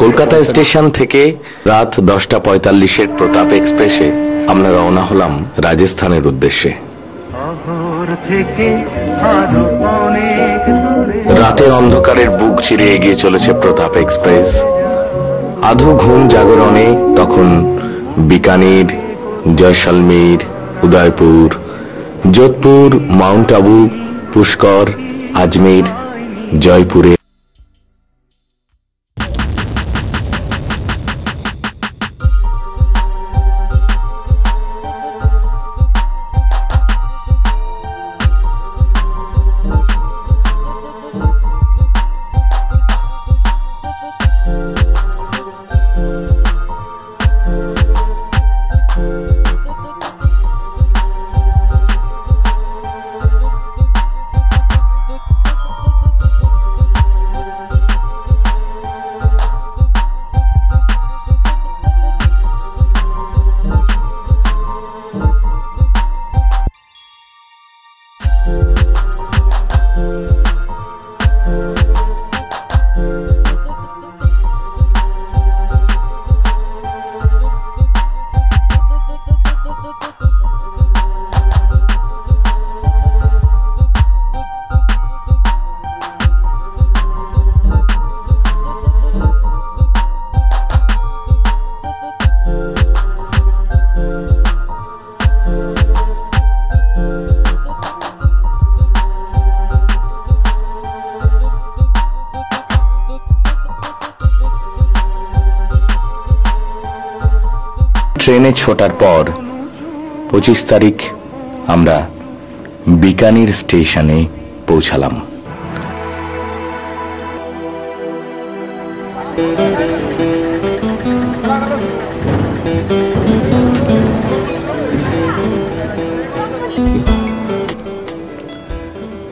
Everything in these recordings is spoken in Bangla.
কলকাতা স্টেশন থেকে রাত 10:45 প্রতাপ এক্সপ্রেসে আমরা রওনা হলাম রাজস্থানের উদ্দেশ্যে। রাতের অন্ধকারের বুক চিরে এগিয়ে চলেছে প্রতাপ এক্সপ্রেস। আধো ঘুম জাগরণে তখন বিকানির, জয়সলমের, উদয়পুর, যোধপুর, মাউন্ট আবু, পুষ্কর, আজমের, জয়পুরে ট্রেনে ছোটার পর 25 তারিখ আমরা বিকানির স্টেশনে পৌঁছালাম।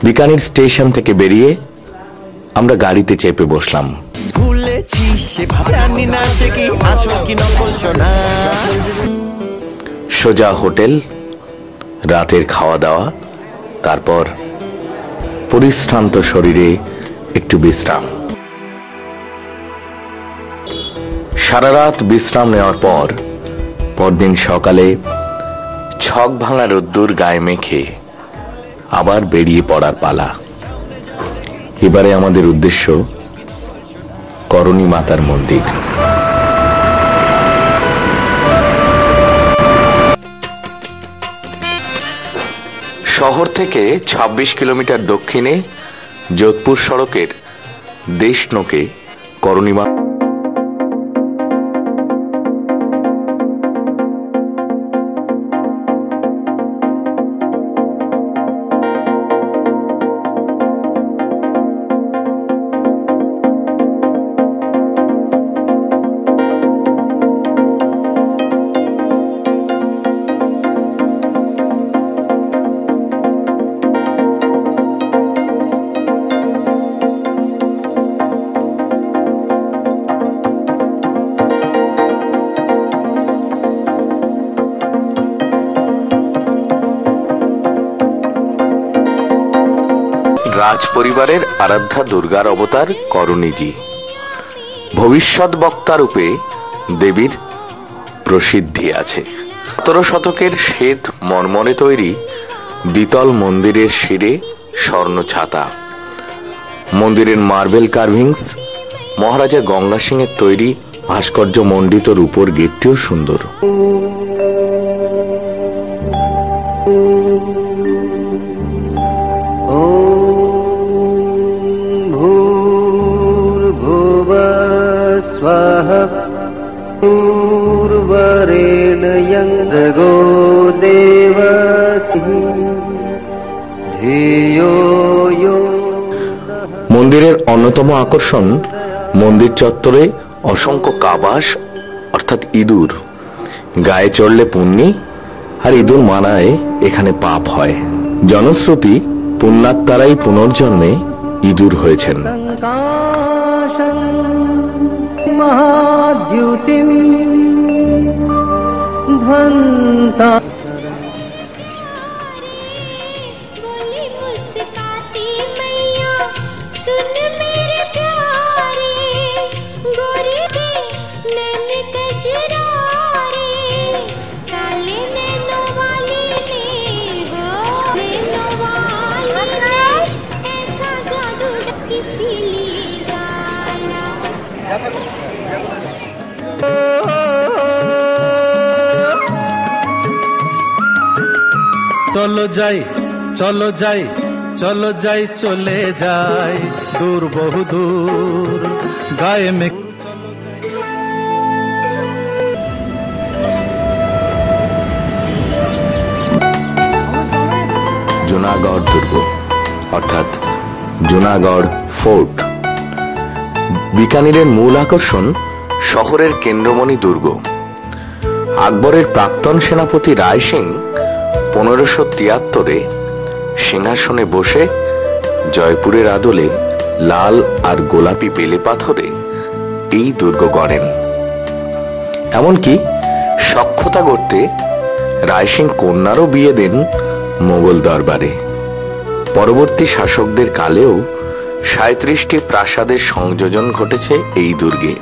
বিকানির স্টেশন থেকে বেরিয়ে আমরা গাড়িতে চেপে বসলাম। সোজা হোটেল, রাতের খাওয়া দাওয়া, তারপর পরিশ্রান্ত শরীরে একটু বিশ্রাম। সারা রাত বিশ্রাম নেওয়ার পর পরদিন সকালে ছক ভাঙা রোদ্দুর গায়ে মেখে আবার বেরিয়ে পড়ার পালা। এবারে আমাদের উদ্দেশ্য করণী মাতার মন্দির। শহর থেকে 26 কিলোমিটার দক্ষিণে যোধপুর সড়কের দেশনোকে করণী মা রাজ পরিবারের আরাধ্যা দুর্গার অবতার করণীজি। ভবিষ্যৎ বক্তা রূপে দেবীর প্রসিদ্ধি আছে। 17 শতকের শ্বেত মর্মরে তৈরি দ্বিতল মন্দিরের শিরে স্বর্ণ ছাতা, মন্দিরের মার্বেল কার্ভিংস, মহারাজা গঙ্গা সিং এর তৈরি ভাস্কর্য মণ্ডিত রূপোর গেটটিও সুন্দর। মন্দিরের অন্যতম আকর্ষণ মন্দির চত্বরে অসংখ্য কাবাস অর্থাৎ ইঁদুর। গায়ে চড়লে পুণ্যি, আর ইঁদুর মানায় এখানে পাপ হয়। জনশ্রুতি পুণ্যাত্মারাই পুনর্জন্মে ইঁদুর হয়েছেন। सुन मेरे प्यारे गोरी চলো যাই চলো যাই চলো যাই চলে যাই দূর বহু দূর গায়ে মে জুনাগড় দুর্গ অর্থাৎ জুনাগড় ফোর্ট। বিকানিরের মূল আকর্ষণ শহরের কেন্দ্রমণি দুর্গ। আকবরের প্রাক্তন সেনাপতি রায় সিং 1573-এ সিংহাসনে বসে জয়পুরের আদলে লাল আর গোলাপি বেলে পাথরে এই দুর্গ গড়েন। এমনকি সখ্যতা করতে রায় সিং কন্যারও বিয়ে দেন মোগল দরবারে। পরবর্তী শাসকদের কালেও 37টি প্রাসাদের সংযোজন ঘটেছে এই দুর্গে।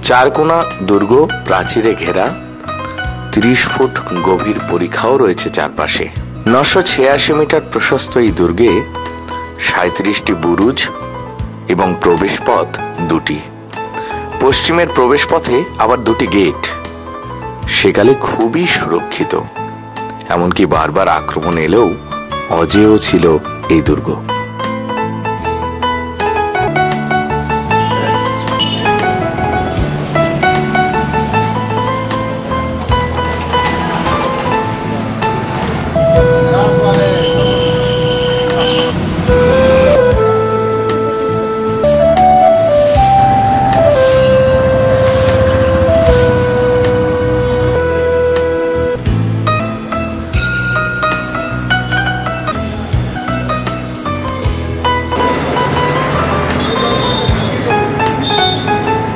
চারকোনা দুর্গ প্রাচীরে ঘেরা, 30 ফুট গভীর পরিখাও রয়েছে চারপাশে। 986 মিটার প্রশস্ত এই দুর্গে 37টি বুরুজ এবং প্রবেশপথ 2টি। পশ্চিমের প্রবেশপথে আবার 2টি গেট। সেকালে খুবই সুরক্ষিত, এমনকি বারবার আক্রমণ এলেও অজেয় ছিল এই দুর্গ।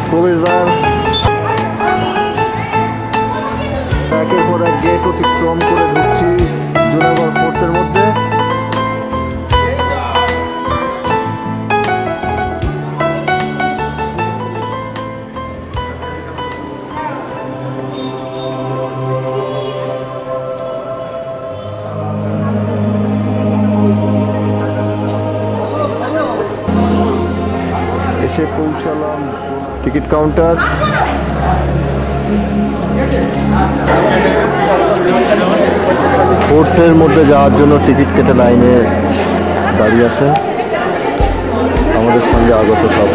প্রবেশদ্বার একের পর এক গেট অতিক্রম করে ঢুকছি জুনাগড় ফোর্টের মধ্যে। এসে পৌঁছালাম টিকিট কাউন্টার। ফোর্টের মধ্যে যাওয়ার জন্য টিকিট কেটে লাইনে দাঁড়িয়ে আছে আমাদের সঙ্গে আগত সব।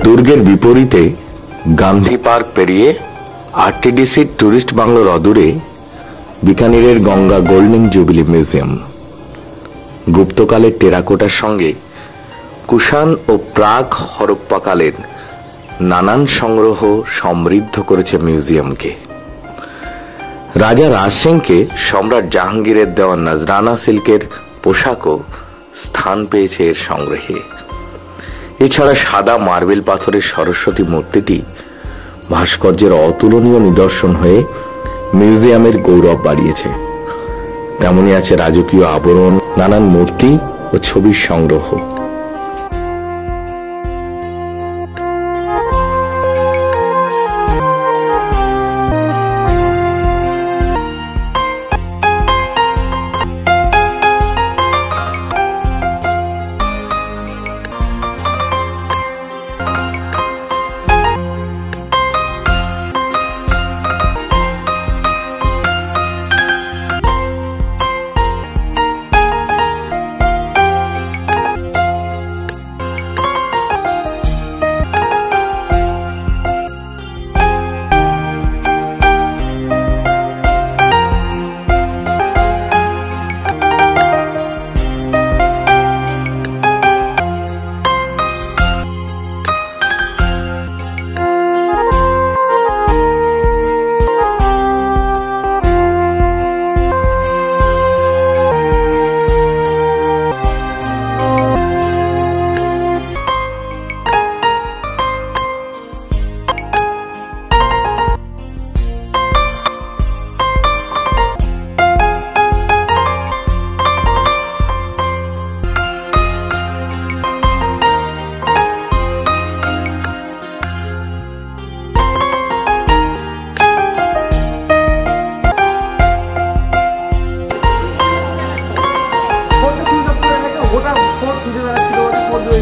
দুর্গের বিপরীতে গান্ধী পার্ক পেরিয়ে আরটিডিসি টুরিস্ট বাংলোর অদূরে বিকানিরের গঙ্গা গোল্ডেন জুবিলি মিউজিয়াম। গুপ্তকালের টেরাকোটার সঙ্গে কুষাণ ও প্রাক হরপ্পাকালের নানান সংগ্রহ সমৃদ্ধ করেছে মিউজিয়ামকে। রাজা রাজ সিংকে সম্রাট জাহাঙ্গীরের দেওয়া নজরানা সিল্কের পোশাকও স্থান পেয়েছে এর সংগ্রহে। এছাড়া সাদা মার্বেল পাথরের সরস্বতী মূর্তিটি ভাস্কর্যের অতুলনীয় নিদর্শন হয়ে মিউজিয়ামের গৌরব বাড়িয়েছে। তেমনি আছে রাজকীয় আবরণ, নানান মূর্তি ও ছবির সংগ্রহ।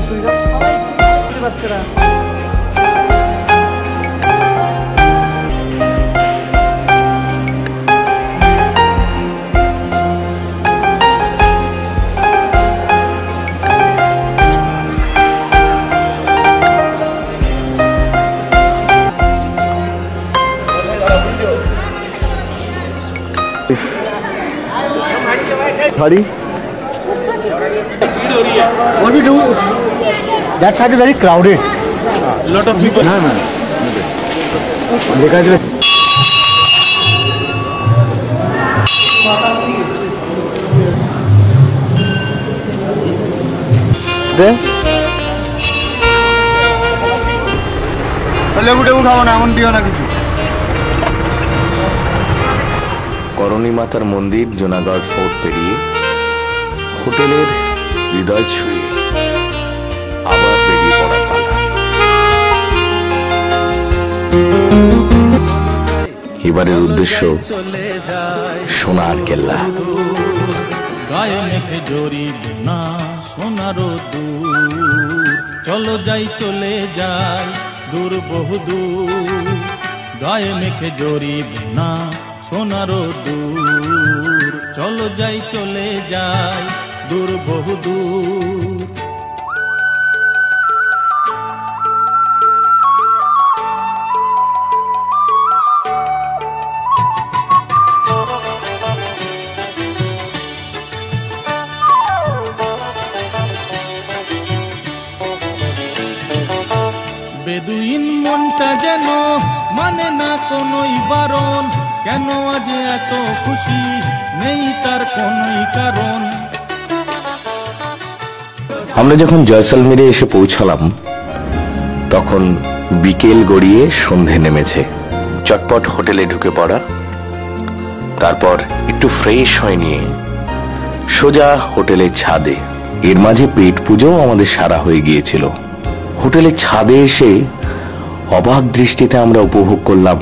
Sorry? What we do? That side is very crowded. lot of people. No, man. Because লেবু টেবু খাবো না, এমন দিও না কিছু। করণী মাতার মন্দির, জুনাগড় ফোর্ট পেরিয়ে হোটেলের হৃদয় ছুঁয়ে আবার বেরিয়ে পড়ার পালা। এবারের উদ্দেশ্য সোনার কেল্লা। গায়ে মেখে জড়িব না সোনারও দূর, চলো যাই চলে যাই দূর বহু দূর। গায়ে মেখে জড়িব না সোনারও দূর, চলো যাই চলে যাই দূর বহু দূর। বেদুইন মনটা যেন মানে না কোনোই বারণ, কেন আজ এত খুশি নেই তার কোনোই কারণ। আমরা যখন জয়সলমীরে এসে পৌঁছালাম তখন বিকেল গড়িয়ে সন্ধে নেমেছে। চটপট হোটেলে ঢুকে পড়া, তারপর একটু ফ্রেশ হয়ে নিয়ে সোজা হোটেলের ছাদে। এর মাঝে পেট পুজোও আমাদের সারা হয়ে গিয়েছিল। হোটেলের ছাদে এসে অবাক দৃষ্টিতে আমরা উপভোগ করলাম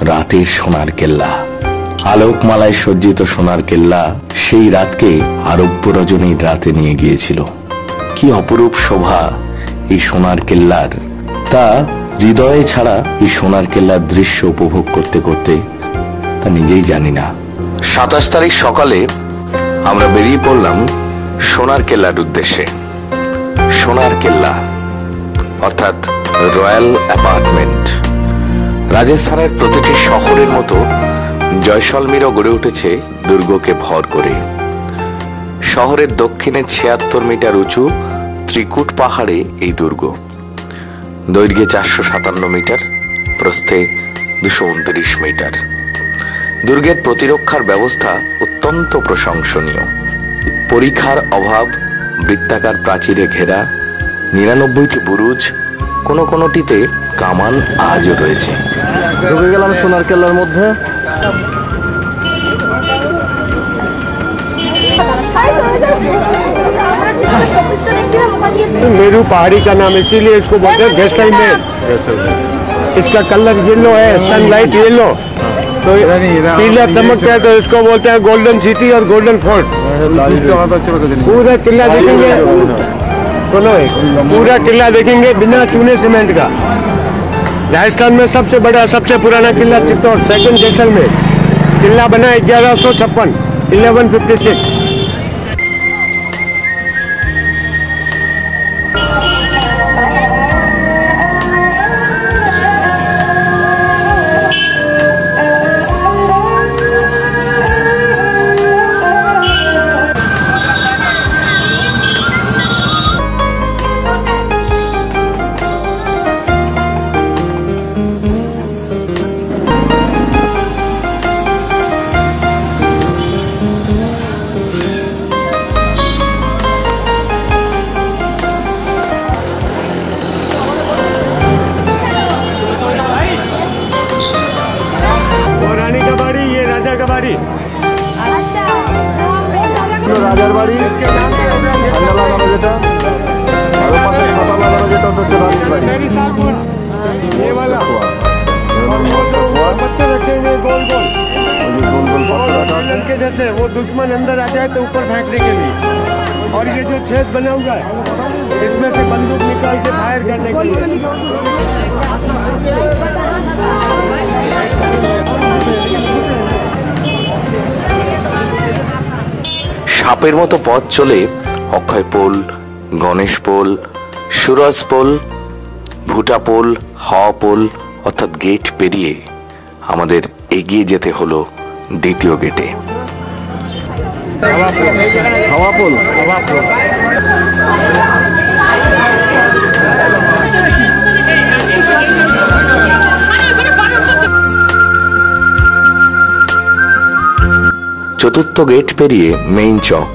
রাতের সোনার কেল্লা। আলোকমালায় সজ্জিত সোনার কেল্লা সেই রাতকে আরব্য রজনীর রাতে নিয়ে গিয়েছিল। কি অপরূপ শোভা এই সোনার কেল্লার, তা হৃদয়ে ছাড়া এই সোনার কেল্লার দৃশ্য উপভোগ করতে করতে তা নিজেই জানি না। 27 তারিখ সকালে আমরা বেরিয়ে পড়লাম সোনার কেল্লার উদ্দেশ্যে। সোনার কেল্লা অর্থাৎ রয়্যাল অ্যাপার্টমেন্ট। রাজস্থানের প্রতিটি শহরের মতো জয়সলমীরও গড়ে উঠেছে দুর্গকে ভর করে। শহরের দক্ষিণে 76 মিটার উঁচু ত্রিকুট পাহাড়ে এই দুর্গ। দৈর্ঘ্যে 457 মিটার, প্রস্থে 229 মিটার। দুর্গের প্রতিরক্ষার ব্যবস্থা অত্যন্ত প্রশংসনীয়। পরিখার অভাব, বৃত্তাকার প্রাচীরে ঘেরা 99টি বুরুজ, কোনোটিতে কামান আজও রয়েছে। ঢুকে গেলাম সোনার কেল্লার মধ্যে। मेरू पहाड़ी का नाम, इसीलिए इसको बोलते हैं जैसलमेर। इसका कलर येलो है, सनलाइट येलो, तो पीला चमकता है, तो इसको बोलते हैं गोल्डन सिटी और गोल्डन फोर्ट। पूरा किला देखेंगे, सुनो पूरा किला देखेंगे बिना चूने सीमेंट का। राजस्थान में सबसे बड़ा सबसे पुराना किला चित्तौड़, सेकंड जैसलमेर। किला बना 1156, 1156। রাজার বাড়ি, ঠান্ডা লাগানো যেটা, আর পাশে সাদা লাগানো যেটা হচ্ছে রানীর বাড়ি। पत्थर रखे हुए गोल गोल गोल गोल पत्थर रखा है के जैसे, वो दुश्मन अंदर आ जाए तो ऊपर फेंकने के लिए। और ये जो छेद बना हुआ है इसमें से बंदूक निकाल के फायर करने के लिए। সাপের মতো পথ চলে অক্ষয় পোল, গণেশ পোল, সুরজ পোল, ভুটা পোল, হাওয়া পোল অর্থাৎ গেট পেরিয়ে আমাদের এগিয়ে যেতে হলো দ্বিতীয় গেটে। হাওয়া পোল। চতুর্থ গেট পেরিয়ে মেইন চক।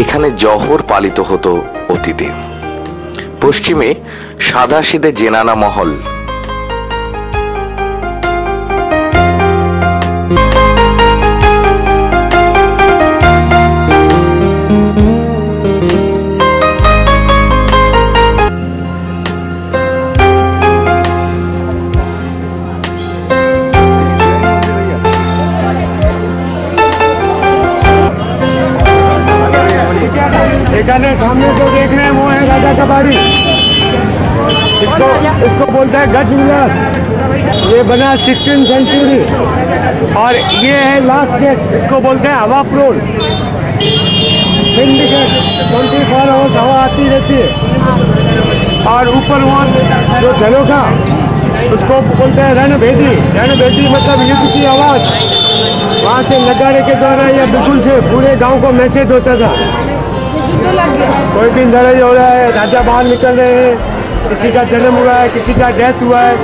এখানে জহর পালিত হতো অতীতে। পশ্চিমে সাদাসিধে জেনানা মহল। एकाने सामने को देख रहे हैं वो है राजा का बाड़ी। इसको बोलते हैं गज विलास। ये बना 16वीं सेंचुरी और ये है लास्ट गेट। इसको बोलते हैं हवा प्रोल। 24 आवर्स हवा आती रहती है और ऊपर वहाँ जो झरोखा उसको बोलते हैं रणभेदी। रणभेदी मतलब युद्ध की आवाज। वहाँ से नगाड़े के द्वारा या बिल्कुल से पूरे गांव को मैसेज होता था। कोई भी लड़ाई हो रहा है, राजा बाहर निकल रहे हैं, किसी का जन्म हुआ है, किसी का डेथ हुआ है,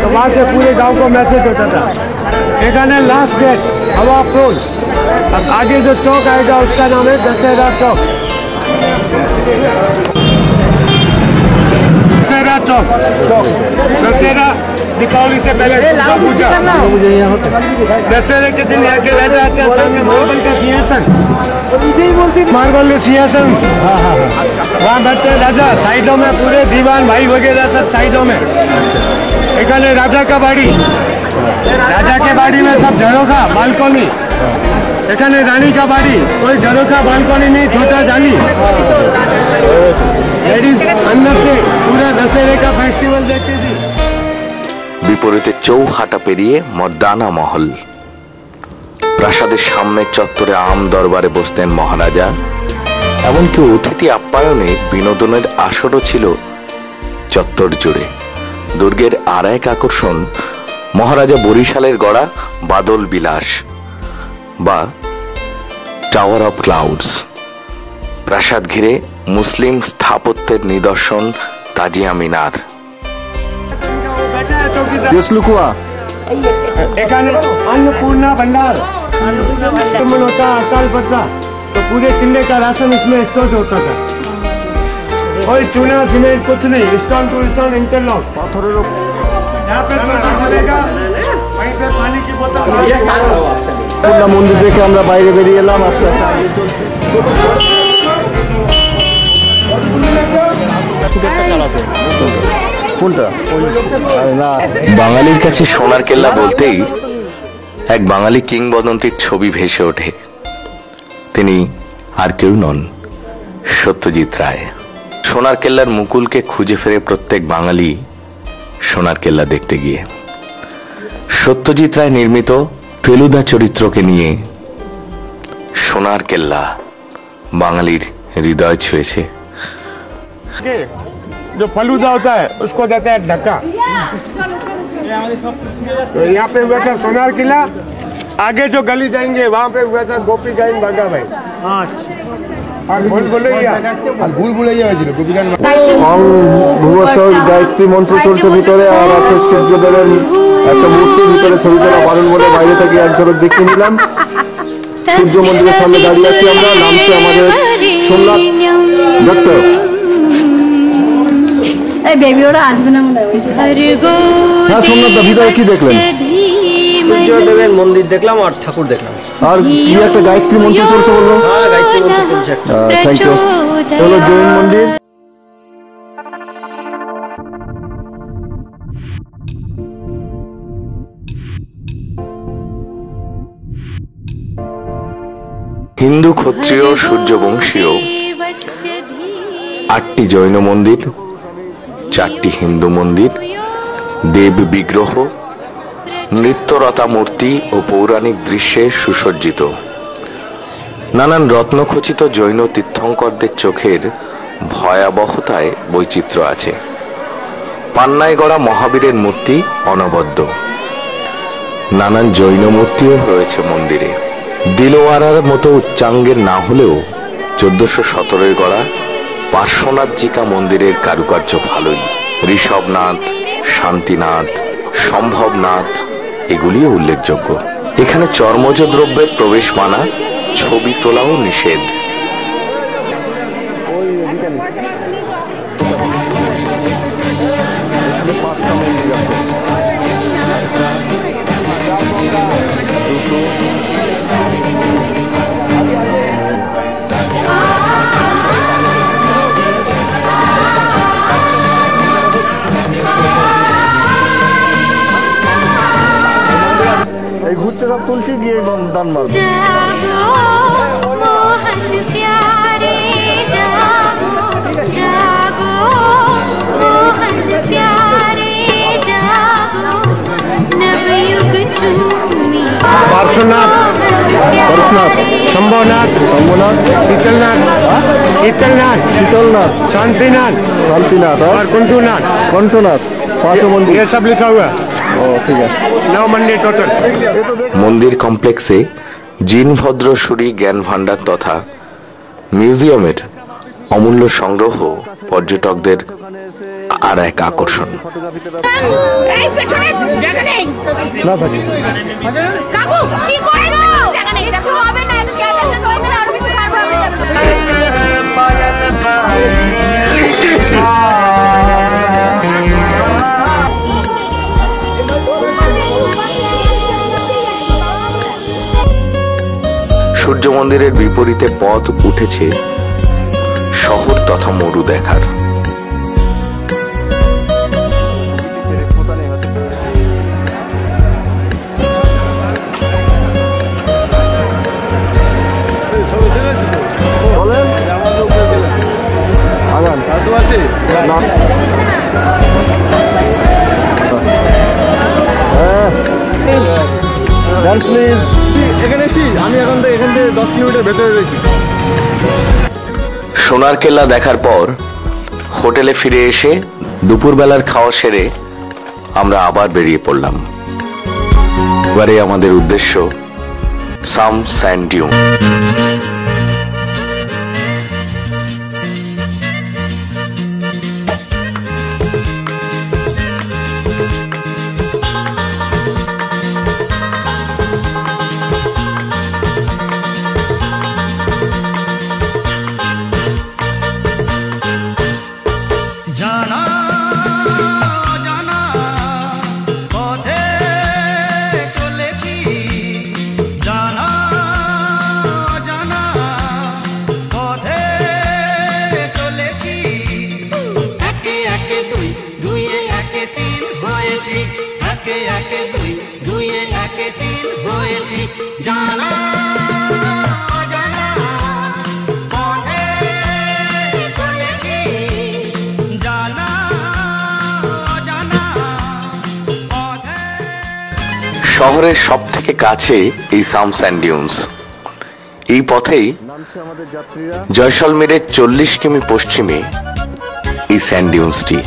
तो वहाँ से पूरे गांव को मैसेज होता था। एक है लास्ट गेट हवा प्रोल। अब आगे जो चौक आएगा उसका नाम है दशहरा चौक। दशहरा चौक। दशहरा दीपावली से पहले पूजा। दशहरे के दिन यहाँ के राजा आते हैं, सामने मार्बल का सिंहासन। मार्बल सिंहासन वहाँ बैठते हैं राजा। साइडों में पूरे दीवान भाई वगैरह सब साइडों में। एक राजा का बाड़ी। राजा के बाड़ी में सब झरोखा बालकोनी। एक रानी का बाड़ी, कोई झरोखा बालकोनी नहीं, छोटा जाली। लेडीज अंदर से पूरा दशहरे का फेस्टिवल देखती थी। বিপরীতে চৌহাটা পেরিয়ে মর্দানা মহল। প্রাসাদের সামনের চত্বরে আম দরবারে বসতেন মহারাজা। এমনকি অতিথি আপ্যায়নে বিনোদনের আসরও ছিল চত্বর জুড়ে। দুর্গের আর এক আকর্ষণ মহারাজা বরিশালের গড়া বাদল বিলাস বা টাওয়ার অফ ক্লাউডস। প্রাসাদ ঘিরে মুসলিম স্থাপত্যের নিদর্শন তাজিয়া মিনার। अन्नपूर्णा भंडार होता अकाल पड़ता तो पूरे किले का राशन इसमें स्टोर होता था। कोई चूना सीमेंट कुछ नहीं, स्टोन टू स्टोन इंटरलॉक। यहाँ पे मिलेगा, वहीं पे पानी की बोतल। মন্দির দেখে আমরা বাইরে বেরিয়ে এলাম। আস্তে আস্তে কোনটা? বাঙালির কাছে সোনার কেল্লা বলতেই এক বাঙালি কিংবদন্তির ছবি ভেসে ওঠে। তিনি আর কেউ নন, সত্যজিৎ রায়। সোনার কেল্লার মুকুলকে খুঁজে ফেরে প্রত্যেক বাঙালি সোনার কেল্লা দেখতে গিয়ে। সত্যজিৎ রায় নির্মিত ফেলুদা চরিত্রকে নিয়ে সোনার কেল্লা বাঙালির হৃদয় ছুঁয়েছে। जो फलूदा होता है उसको देते हैं ढक्का। तो यहाँ पे हुआ था सोनार किला। आगे जो गली जाएंगे वहाँ पे हुआ था गोपी गाइन बागा भाई। और भूल भुलैया হয়েছিল গোপী গাইন। ভুবস্বর গায়ত্রী মন্ত্র চলছে ভিতরে, আর আছে সূর্যদেবের একটা মূর্তির ভিতরে ছবি তোলা বারণ বলে বাইরে থেকে এক ঝলক দেখিয়ে নিলাম। সূর্য মন্দিরের সামনে দাঁড়িয়ে আছি আমরা। নামছে আমাদের সোমনাথ দত্ত। বেবি ওরা আসবে না মনে হয়। হ্যাঁ সোমনাথ দা, ভিতরে কি দেখলেন? সূর্যদেবের মন্দির দেখলাম আর ঠাকুর দেখলাম। আর কি একটা গায়ত্রী মন্ত্র চলছে বললো? হ্যাঁ, গায়ত্রী মন্ত্র চলছে একটা। Thank you. হলো জৈন মন্দির। হিন্দু ক্ষত্রিয় সূর্যবংশীয় 8টি জৈন মন্দির, 4টি হিন্দু মন্দির, দেব বিগ্রহ, নৃত্যরতা মূর্তি ও পৌরাণিক দৃশ্যে সুসজ্জিত। নানান রত্নখচিত জৈন তীর্থঙ্করদের চোখের ভয়াবহতায় বৈচিত্র্য আছে। পান্নায় গড়া মহাবীরের মূর্তি অনবদ্য। নানান জৈন মূর্তিও রয়েছে মন্দিরে। দিলওয়ারার মতো উচ্চাঙ্গের না হলেও 1417 গড়া পার্শ্বনাথজিকা মন্দিরের কারুকার্য ভালোই। ঋষভনাথ, শান্তিনাথ, সম্ভবনাথ এগুলিও উল্লেখযোগ্য। এখানে চর্মজ দ্রব্যের প্রবেশ মানা, ছবি তোলাও নিষেধ। এই ঘুরতে সব তুলছি গিয়ে দান মারবো। पार्श्वनाथ, परशुनाथ, शंभुनाथ, शंभुनाथ, शीतलनाथ, शीतलनाथ, शीतलनाथ, शांतिनाथ शांतिनाथ और कुंठुनाथ, कंठनाथ, 5 मंदिर। ये सब लिखा हुआ है। ओ ठीक है। 9 मंदिर टोटल। মন্দির কমপ্লেক্সে জিনভদ্রসুরী জ্ঞান ভাণ্ডার তথা মিউজিয়ামের অমূল্য সংগ্রহ পর্যটকদের আর এক আকর্ষণ। না থাকি সূর্য মন্দিরের বিপরীতে পথ উঠেছে শহর তথা মরু দেখার। আমি এখন এখান থেকে 10 কিলোমিটার ভেতরে রয়েছি। সোনার কেল্লা দেখার পর হোটেলে ফিরে এসে দুপুরবেলার খাওয়া সেরে আমরা আবার বেরিয়ে পড়লাম। এবারে আমাদের উদ্দেশ্য সাম স্যান্ড ডিউন। শহরের সব থেকে কাছে এই সাম স্যান্ড ডিউনস। এই পথেই জয়সলমীরের 40 কিমি পশ্চিমে এই স্যান্ড ডিউনসটি।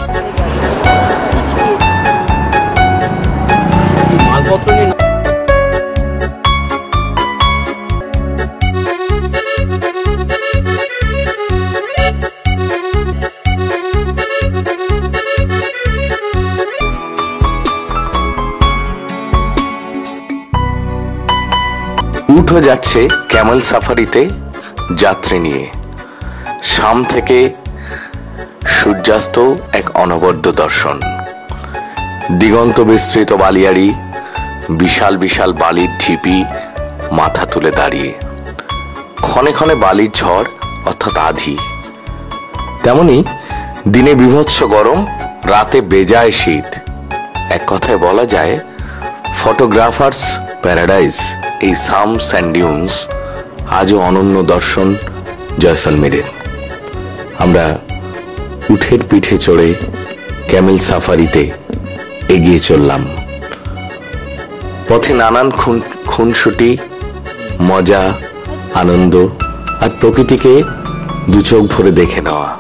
উঠো যাচ্ছে ক্যামেল সাফারিতে যাত্রী নিয়ে। শাম থেকে সূর্যাস্ত এক অনবদ্য দর্শন। দিগন্ত বিস্তৃত বালিয়াড়ি, বিশাল বিশাল বালির ঢিপি মাথা তুলে দাঁড়িয়ে। ক্ষণে ক্ষণে বালির ঝড় অর্থাৎ আধি। তেমনি দিনে বীভৎস গরম, রাতে বেজায় শীত। এক কথায় বলা যায় ফটোগ্রাফার্স প্যারাডাইস এই সাম স্যান্ড ডিউনস আজও অনন্য দর্শন জয়সলমীরের। আমরা উঠের পিঠে চড়ে ক্যামেল সাফারিতে এগিয়ে চললাম। পথে নানান খুনসুটি, মজা, আনন্দ আর প্রকৃতিকে দু চোখ ভরে দেখে নেওয়া।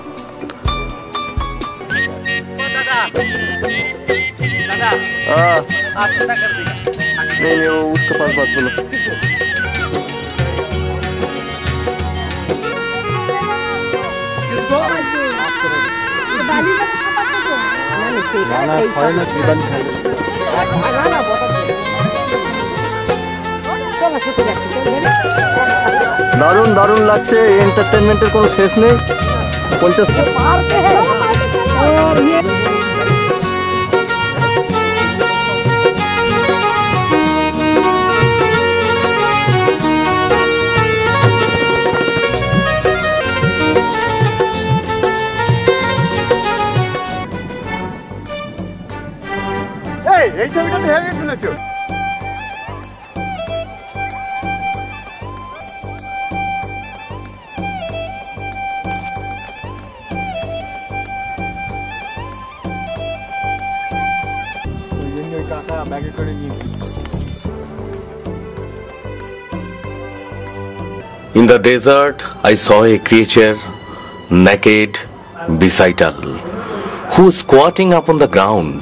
नहीं वो उसके पास बात बोलो। দারুণ দারুণ লাগছে, এন্টারটেনমেন্টের কোনো শেষ নেই। 50 এই ছবিটা তো heavy তুলেছো। In the desert, I saw a creature naked, bestial, who was squatting upon the ground,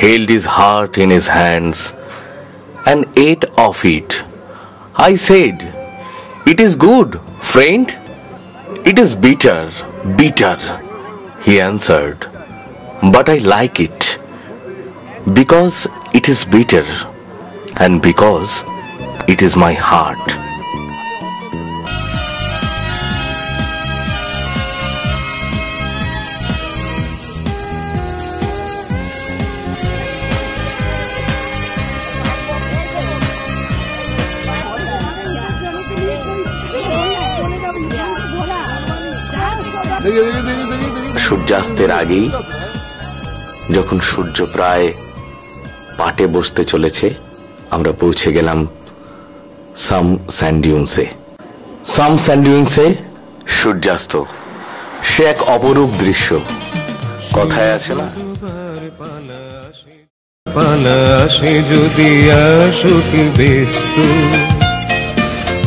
held his heart in his hands, and ate of it. I said, "It is good, friend. It is bitter, bitter." He answered, "But I like it, because it is bitter, and because it is my heart." সূর্যাস্তের আগেই যখন সূর্য প্রায় পাটে বসতে চলেছে, আমরা পৌঁছে গেলাম সাম স্যান্ডিউন্সে। সাম স্যান্ডিউন্সে সূর্যাস্ত, সে এক অপরূপ দৃশ্য। কথায় আছে না, পালা আসে যদি আসুক ব্যস্ত,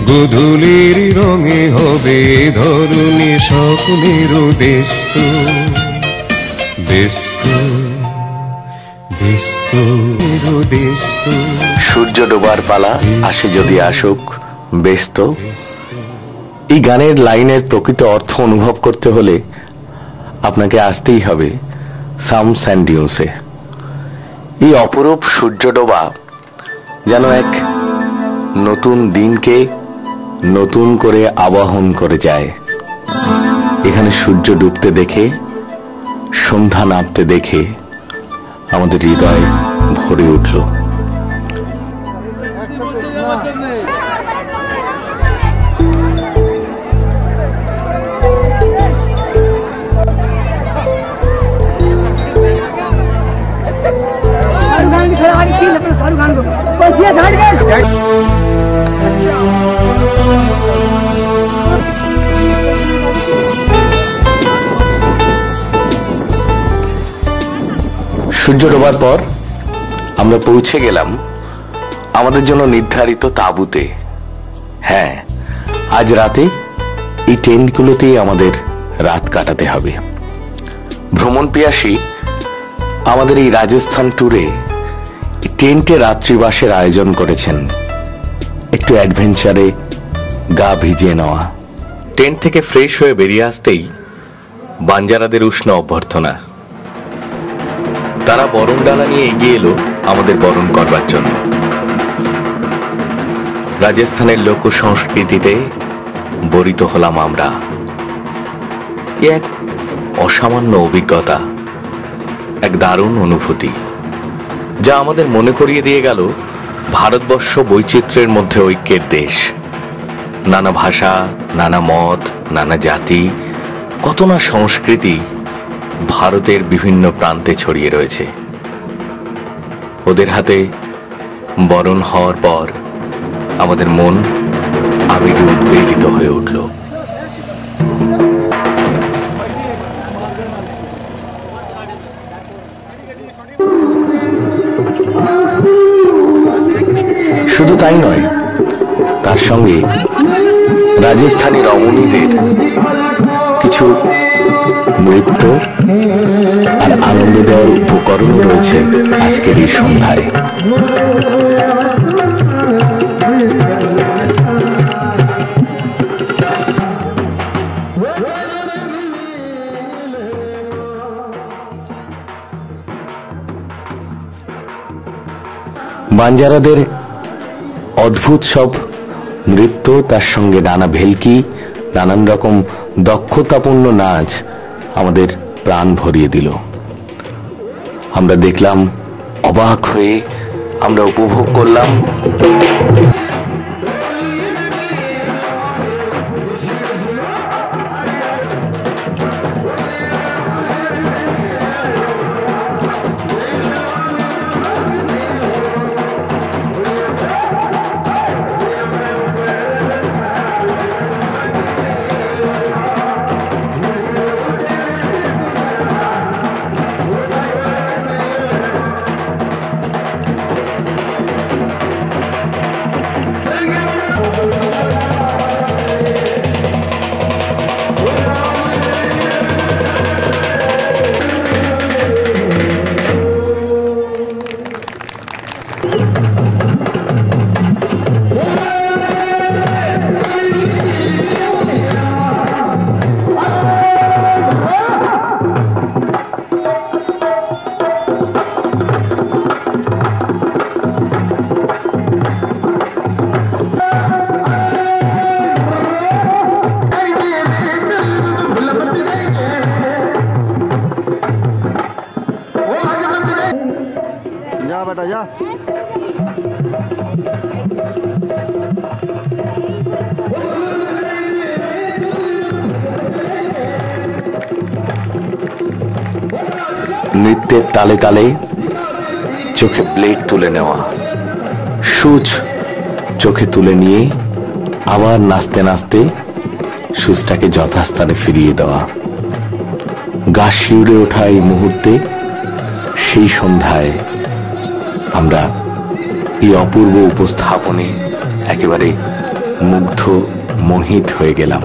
গোধূলির রঙে হবে ধরুণী স্বপ্নের ব্যস্ত, ব্যস্ত ব্যস্ত ব্যস্ত। সূর্য ডোবার পালা আসে যদি আসুক ব্যস্ত। এই গানের লাইনের প্রকৃত অর্থ অনুভব করতে হলে আপনাকে আসতেই হবে সাম স্যান্ডিউন্সে। এই অপরূপ সূর্য ডোবা যেন এক নতুন দিনকে নতুন করে আবাহন করে যায়। এখানে সূর্য ডুবতে দেখে, সন্ধ্যা নামতে দেখে আমাদের হৃদয় ভরে উঠল। সূর্য ডোবার পর আমরা পৌঁছে গেলাম আমাদের জন্য নির্ধারিত তাঁবুতে। হ্যাঁ, আজ রাতে এই টেন্টগুলোতেই আমাদের রাত কাটাতে হবে। ভ্রমণ পিয়াসী আমাদের এই রাজস্থান ট্যুরে টেন্টে রাত্রিবাসের আয়োজন করেছেন। একটু অ্যাডভেঞ্চারে গা ভিজিয়ে নেওয়া। টেন্ট থেকে ফ্রেশ হয়ে বেরিয়ে আসতেই বাঞ্জারাদের উষ্ণ অভ্যর্থনা। তারা বরণ ডালা নিয়ে এগিয়ে এলো আমাদের বরণ করবার জন্য। রাজস্থানের লোক সংস্কৃতিতে বরিত হলাম আমরা। এক অসামান্য অভিজ্ঞতা, এক দারুণ অনুভূতি, যা আমাদের মনে করিয়ে দিয়ে গেল ভারতবর্ষ বৈচিত্র্যের মধ্যে ঐক্যের দেশ। নানা ভাষা, নানা মত, নানা জাতি, কত না সংস্কৃতি ভারতের বিভিন্ন প্রান্তে ছড়িয়ে রয়েছে। ওদের হাতে বরণ হওয়ার পর আমাদের মন আবেগে উদ্বেলিত হয়ে উঠল। তাই নয়, তার সঙ্গে রাজস্থানী রমণীদের কিছু নৃত্য আর আনন্দ দেওয়ার উপকরণও রয়েছে আজকের এই সন্ধ্যায়। বাঞ্জারাদের অদ্ভুত সব নৃত্য, তার সঙ্গে নানা ভেলকি, নানান রকম দক্ষতাপূর্ণ নাচ আমাদের প্রাণ ভরিয়ে দিল। আমরা দেখলাম, অবাক হয়ে আমরা উপভোগ করলাম। जा बेटा जा। নৃত্যের তালে তালে চোখে ব্লেড তুলে নেওয়া, সূচ চোখে তুলে নিয়ে আবার নাচতে নাচতে সূচটাকে যথাস্থানে ফিরিয়ে দেওয়া, গা শিউরে ওঠা এই মুহূর্তে, সেই সন্ধ্যায় আমরা এই অপূর্ব উপস্থাপনে একেবারে মুগ্ধ, মোহিত হয়ে গেলাম।